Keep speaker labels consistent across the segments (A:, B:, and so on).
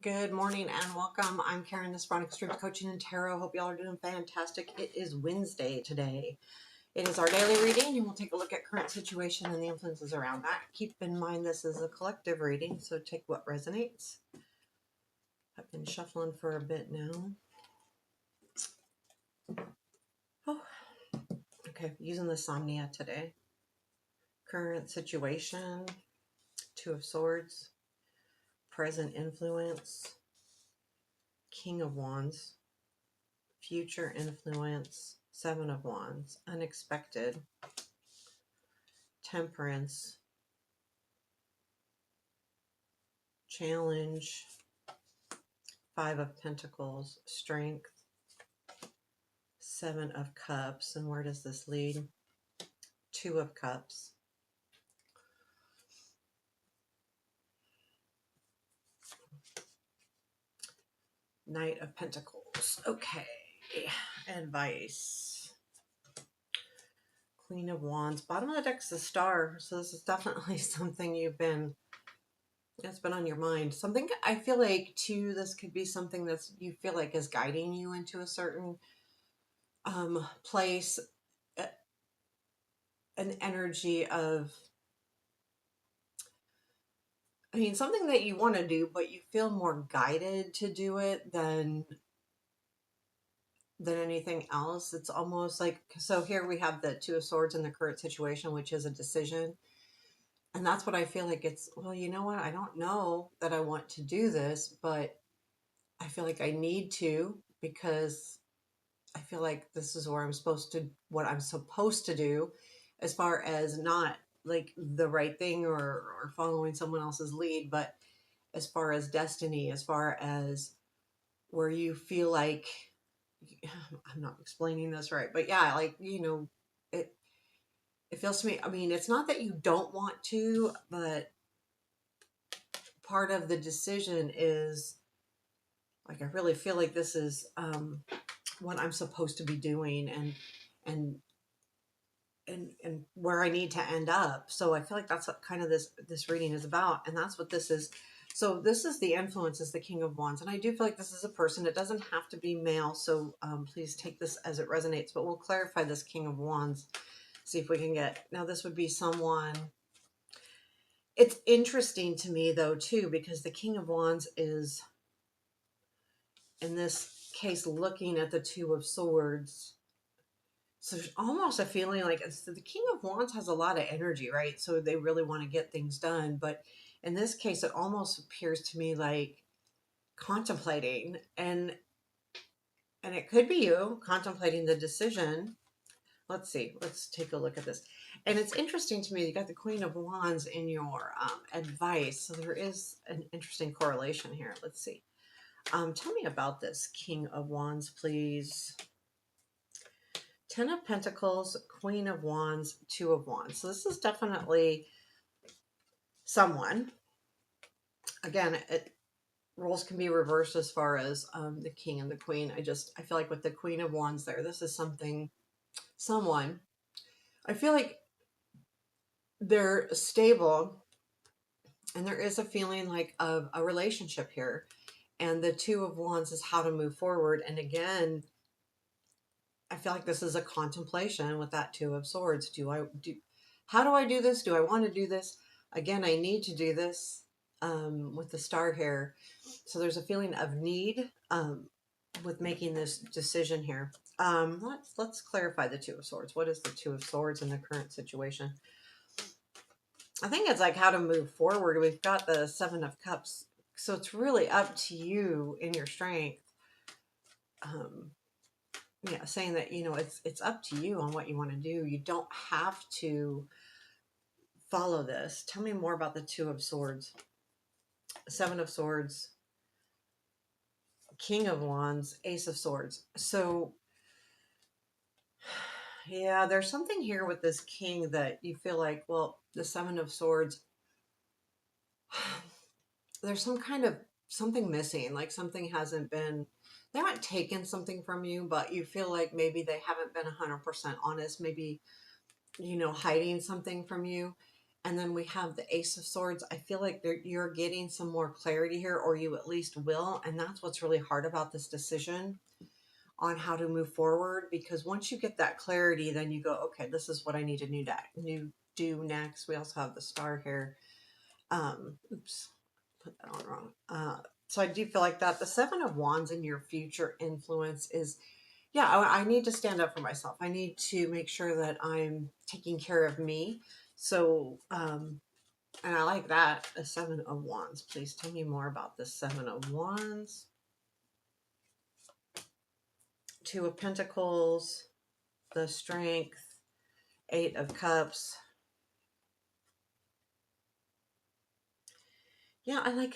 A: Good morning and welcome. I'm Karen, this is Chronic Streams Coaching and Tarot. Hope y'all are doing fantastic. It is Wednesday today. It is our daily reading, and we'll take a look at current situation and the influences around that. Keep in mind this is a collective reading, so take what resonates. I've been shuffling for a bit now. Oh, okay, using the Somnia today. Current situation, Two of Swords, present influence, King of Wands, future influence, Seven of Wands, unexpected, Temperance, challenge, Five of Pentacles, strength, Seven of Cups, and where does this lead? Two of Cups, Knight of Pentacles. Okay, advice. Queen of Wands. Bottom of the deck's the Star, so this is definitely something it's been on your mind. Something I feel like too, this could be something that's you feel like is guiding you into a certain place, an energy of, I mean, something that you want to do, but you feel more guided to do it than anything else. It's almost like, so here we have the Two of Swords in the current situation, which is a decision. And that's what I feel like it's, well, you know what? I don't know that I want to do this, but I feel like I need to because I feel like this is where what I'm supposed to do, as far as not like the right thing or following someone else's lead, but as far as destiny, as far as where you feel like, I'm not explaining this right, but yeah, like, it feels to me, I mean, it's not that you don't want to, but part of the decision is like, I really feel like this is what I'm supposed to be doing and and where I need to end up. So I feel like that's what kind of this reading is about, and that's what this is. So this is the influence, is the King of Wands, and I do feel like this is a person. It doesn't have to be male, so please take this as it resonates, but we'll clarify this King of Wands, see if we can get, now this would be someone. It's interesting to me though too, because the King of Wands is in this case looking at the Two of Swords. So there's almost a feeling like the King of Wands has a lot of energy, right? So they really want to get things done. But in this case, it almost appears to me like contemplating, and it could be you contemplating the decision. Let's see. Let's take a look at this. And it's interesting to me, you got the Queen of Wands in your advice. So there is an interesting correlation here. Let's see. Tell me about this King of Wands, please. Ten of Pentacles, Queen of Wands, Two of Wands. So this is definitely someone. Again, roles can be reversed as far as the King and the Queen. I feel like with the Queen of Wands there, this is someone. I feel like they're stable, and there is a feeling like of a relationship here. And the Two of Wands is how to move forward. And again, I feel like this is a contemplation with that Two of Swords. How do I do this? Do I want to do this? Again, I need to do this with the Star here. So there's a feeling of need with making this decision here. Let's clarify the Two of Swords. What is the Two of Swords in the current situation? I think it's like how to move forward. We've got the Seven of Cups. So it's really up to you in your strength. Yeah, saying that, it's up to you on what you want to do. You don't have to follow this. Tell me more about the Two of Swords, Seven of Swords, King of Wands, Ace of Swords. So yeah, there's something here with this King that you feel like, well, the Seven of Swords, there's something missing, like something hasn't been, they haven't taken something from you, but you feel like maybe they haven't been 100% honest, maybe, hiding something from you. And then we have the Ace of Swords. I feel like you're getting some more clarity here, or you at least will. And that's what's really hard about this decision on how to move forward. Because once you get that clarity, then you go, okay, this is what I need to do next. We also have the Star here. Oops, put that on wrong. So I do feel like that. The Seven of Wands in your future influence is, yeah, I need to stand up for myself. I need to make sure that I'm taking care of me. So, and I like that, a Seven of Wands. Please tell me more about the Seven of Wands. Two of Pentacles, the Strength, Eight of Cups. Yeah, I like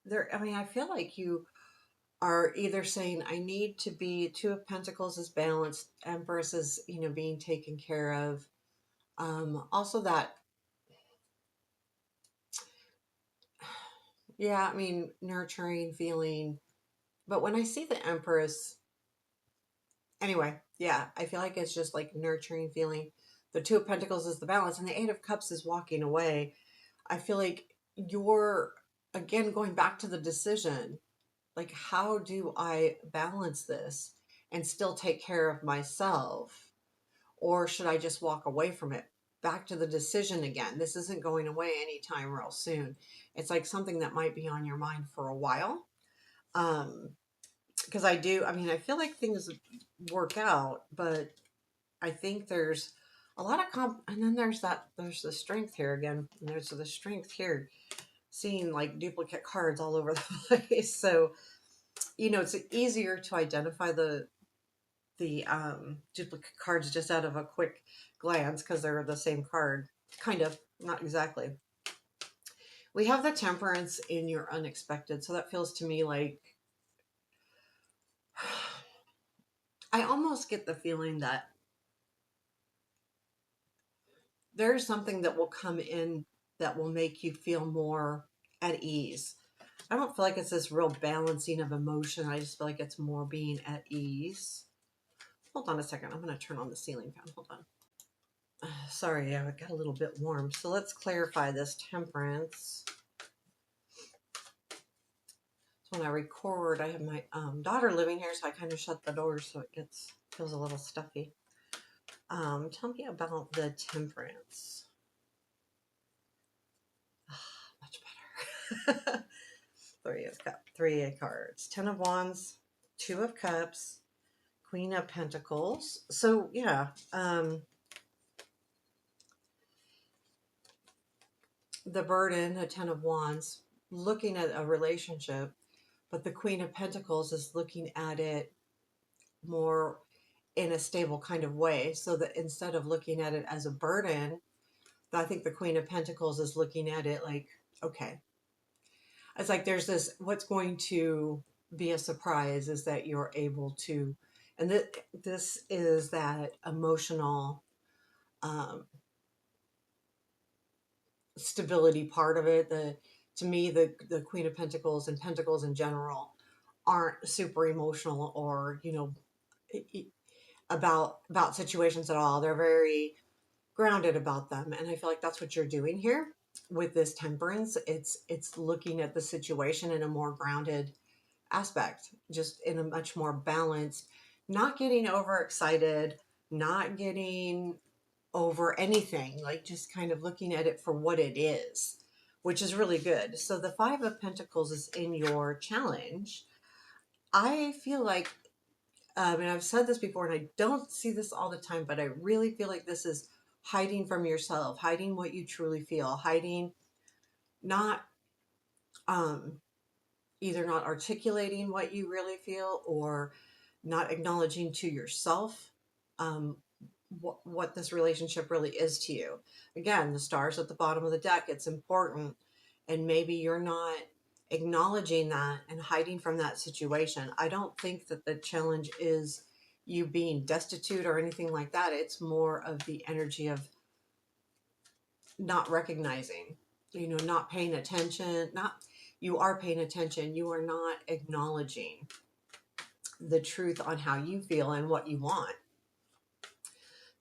A: there. I mean, I feel like you are either saying, I need to be, Two of Pentacles is balanced, Empress is, being taken care of. Also that, yeah, I mean, nurturing feeling. But when I see the Empress, anyway, yeah, I feel like it's just like nurturing feeling. The Two of Pentacles is the balance, and the Eight of Cups is walking away. I feel like you're, again, going back to the decision. Like, how do I balance this and still take care of myself? Or should I just walk away from it? Back to the decision again. This isn't going away anytime real soon. It's like something that might be on your mind for a while. Because I feel like things work out, but I think there's a lot of and then there's the Strength here again. And there's the Strength here, seeing like duplicate cards all over the place. So, it's easier to identify the duplicate cards just out of a quick glance because they're the same card. Kind of, not exactly. We have the Temperance in your unexpected. So that feels to me like I almost get the feeling that there's something that will come in that will make you feel more at ease. I don't feel like it's this real balancing of emotion. I just feel like it's more being at ease. Hold on a second. I'm going to turn on the ceiling fan. Hold on. Sorry, I got a little bit warm. So let's clarify this Temperance. So when I record, I have my daughter living here, so I kind of shut the doors so it feels a little stuffy. Tell me about the Temperance. Much better. Three of cards. Ten of Wands, Two of Cups, Queen of Pentacles. So yeah, the burden, the Ten of Wands, looking at a relationship, but the Queen of Pentacles is looking at it more in a stable kind of way. So that instead of looking at it as a burden, I think the Queen of Pentacles is looking at it like, okay, it's like there's this, what's going to be a surprise is that you're able to, and this is that emotional stability part of it. To me, the Queen of Pentacles and Pentacles in general aren't super emotional or, about situations at all. They're very grounded about them, and I feel like that's what you're doing here with this Temperance. It's looking at the situation in a more grounded aspect, just in a much more balanced, not getting overexcited, not getting over anything, like just kind of looking at it for what it is, which is really good. So the Five of Pentacles is in your challenge. I feel like, and I've said this before, and I don't see this all the time, but I really feel like this is hiding from yourself, hiding what you truly feel, hiding, not, either not articulating what you really feel or not acknowledging to yourself um, what this relationship really is to you. Again, the stars at the bottom of the deck, it's important. And maybe you're not acknowledging that and hiding from that situation. I don't think that the challenge is you being destitute or anything like that. It's more of the energy of not recognizing, not paying attention. Not, you are paying attention. You are not acknowledging the truth on how you feel and what you want.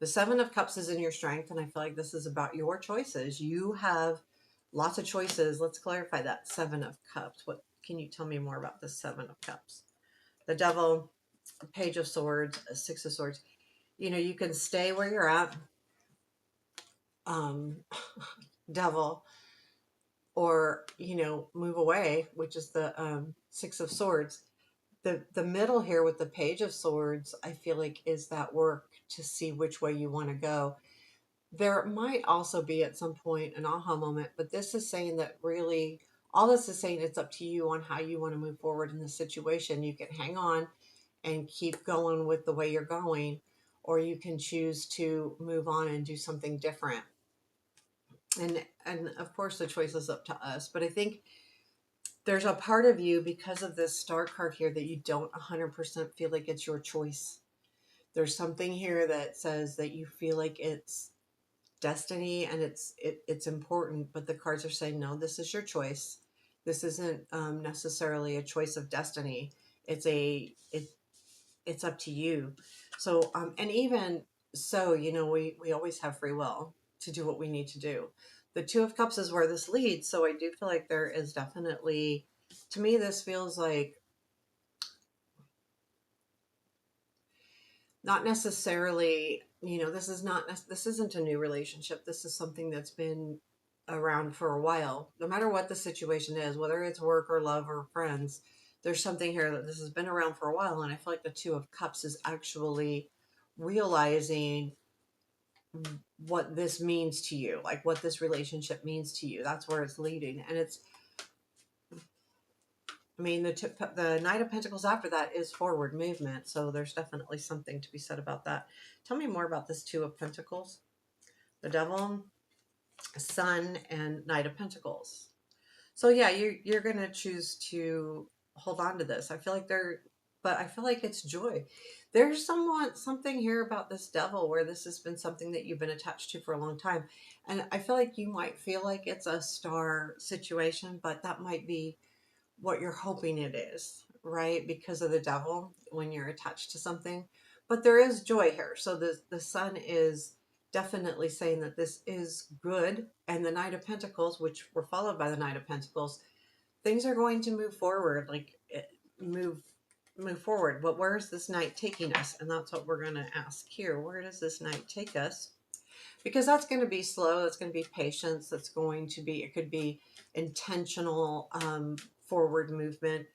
A: The Seven of Cups is in your strength, and I feel like this is about your choices. You have lots of choices. Let's clarify that. Seven of Cups. What can you tell me more about the Seven of Cups? The Devil, Page of Swords, Six of Swords. You can stay where you're at, um, Devil, or move away, which is the Six of Swords. The middle here with the Page of Swords, I feel like, is that work to see which way you want to go. There might also be at some point an aha moment, but this is saying that really, all this is saying, it's up to you on how you want to move forward in the situation. You can hang on and keep going with the way you're going, or you can choose to move on and do something different. And of course the choice is up to us, but I think there's a part of you, because of this star card here, that you don't 100% feel like it's your choice. There's something here that says that you feel like it's destiny and it's important, but the cards are saying, no, this is your choice. This isn't necessarily a choice of destiny. It's up to you. So and even so, we always have free will to do what we need to do. The Two of Cups is where this leads, so I do feel like there is definitely, to me, this feels like not necessarily, this isn't a new relationship. This is something that's been around for a while. No matter what the situation is, whether it's work or love or friends, there's something here that this has been around for a while. And I feel like the Two of Cups is actually realizing what this means to you, like what this relationship means to you. That's where it's leading. And the Knight of Pentacles after that is forward movement, so there's definitely something to be said about that. Tell me more about this Two of Pentacles. The Devil, Sun, and Knight of Pentacles. So yeah, you're gonna choose to hold on to this. But I feel like it's joy. There's something here about this Devil where this has been something that you've been attached to for a long time, and I feel like you might feel like it's a star situation, but that might be what you're hoping it is, right? Because of the Devil when you're attached to something. But there is joy here. So the Sun is definitely saying that this is good. And the Knight of Pentacles, which were followed by the Knight of Pentacles, things are going to move forward, move forward. But where is this night taking us? And that's what we're going to ask here. Where does this night take us? Because that's going to be slow. That's going to be patience. That's going to be, it could be intentional forward movement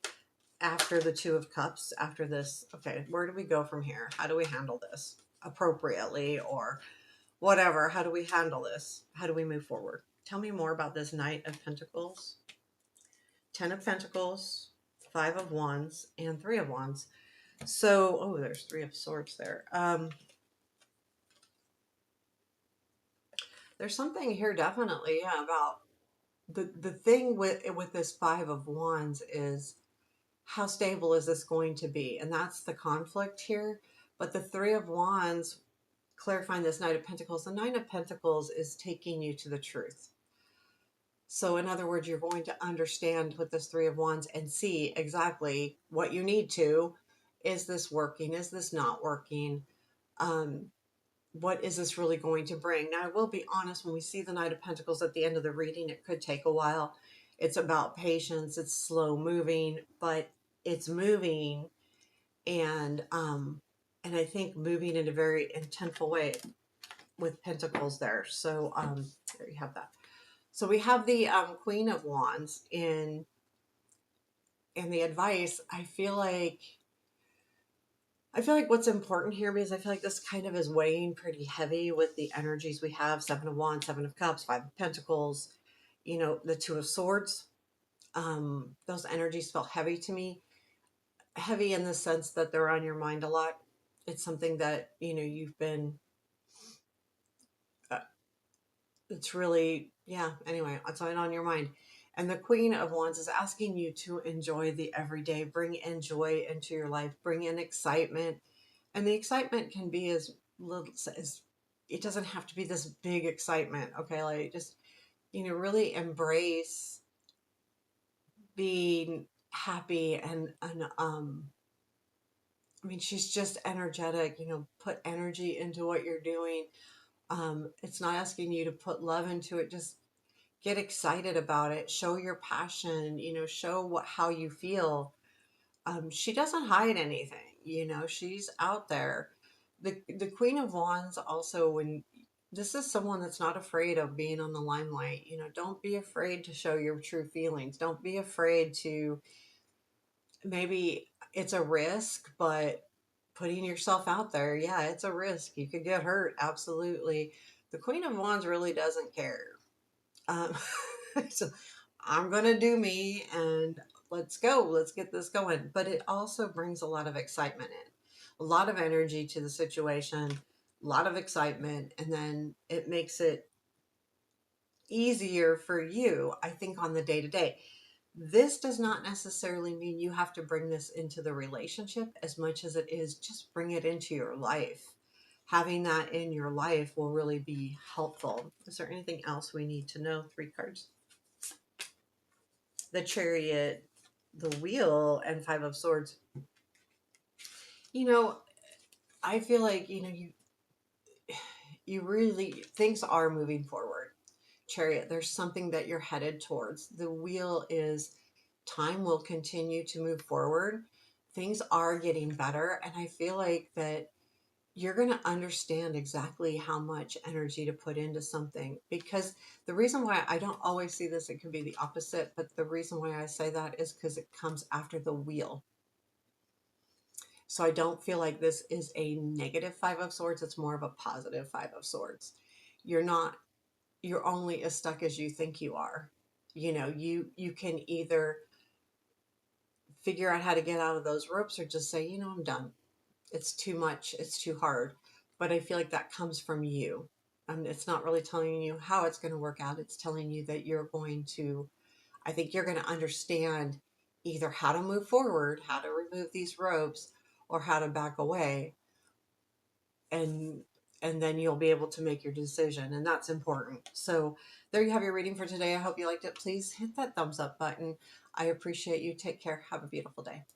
A: after the Two of Cups, after this. Okay, where do we go from here? How do we handle this appropriately or whatever? How do we handle this? How do we move forward? Tell me more about this Knight of Pentacles, Ten of Pentacles, Five of Wands, and Three of Wands. So, oh, there's Three of Swords there. There's something here definitely, yeah, about the thing with this Five of Wands is, how stable is this going to be? And that's the conflict here. But the Three of Wands, clarifying this Knight of Pentacles, the Nine of Pentacles is taking you to the truth. So in other words, you're going to understand with this Three of Wands and see exactly what you need to. Is this working? Is this not working? What is this really going to bring? Now, I will be honest, when we see the Knight of Pentacles at the end of the reading, it could take a while. It's about patience. It's slow moving, but it's moving, and I think moving in a very intentful way with Pentacles there. So there you have that. So we have the Queen of Wands in the advice. I feel like what's important here, because I feel like this kind of is weighing pretty heavy with the energies we have. Seven of Wands, Seven of Cups, Five of Pentacles, the Two of Swords. Those energies felt heavy to me. Heavy in the sense that they're on your mind a lot. It's something that, you've been, uh, it's really, yeah, anyway, it's on your mind. And the Queen of Wands is asking you to enjoy the everyday, bring in joy into your life, bring in excitement. And the excitement can be as little as, it doesn't have to be this big excitement. Okay. Like just, really embrace being happy and I mean, she's just energetic, put energy into what you're doing. It's not asking you to put love into it. Just get excited about it. Show your passion, show how you feel. She doesn't hide anything, she's out there. The Queen of Wands also, when this is someone that's not afraid of being on the limelight, don't be afraid to show your true feelings. Don't be afraid to, maybe it's a risk, but putting yourself out there, yeah, it's a risk. You could get hurt, absolutely. The Queen of Wands really doesn't care. Um, so I'm going to do me and let's go. Let's get this going. But it also brings a lot of excitement in, a lot of energy to the situation, a lot of excitement. And then it makes it easier for you, I think, on the day to day. This does not necessarily mean you have to bring this into the relationship as much as it is just bring it into your life. Having that in your life will really be helpful. Is there anything else we need to know? 3 cards. The Chariot, the Wheel, and 5 of Swords. You know, I feel like, you really, things are moving forward. Chariot, there's something that you're headed towards. The Wheel is time will continue to move forward. Things are getting better. And I feel like that you're going to understand exactly how much energy to put into something. Because the reason why I don't always see this, it can be the opposite, but the reason why I say that is because it comes after the Wheel. So I don't feel like this is a negative 5 of Swords. It's more of a positive 5 of Swords. You're not, you're only as stuck as you think you are. You can either figure out how to get out of those ropes or just say, I'm done. It's too much. It's too hard. But I feel like that comes from you. It's not really telling you how it's going to work out. It's telling you that you're going to, I think you're going to understand either how to move forward, how to remove these ropes, or how to back away. And then you'll be able to make your decision, and that's important. So there you have your reading for today. I hope you liked it. Please hit that thumbs up button. I appreciate you. Take care. Have a beautiful day.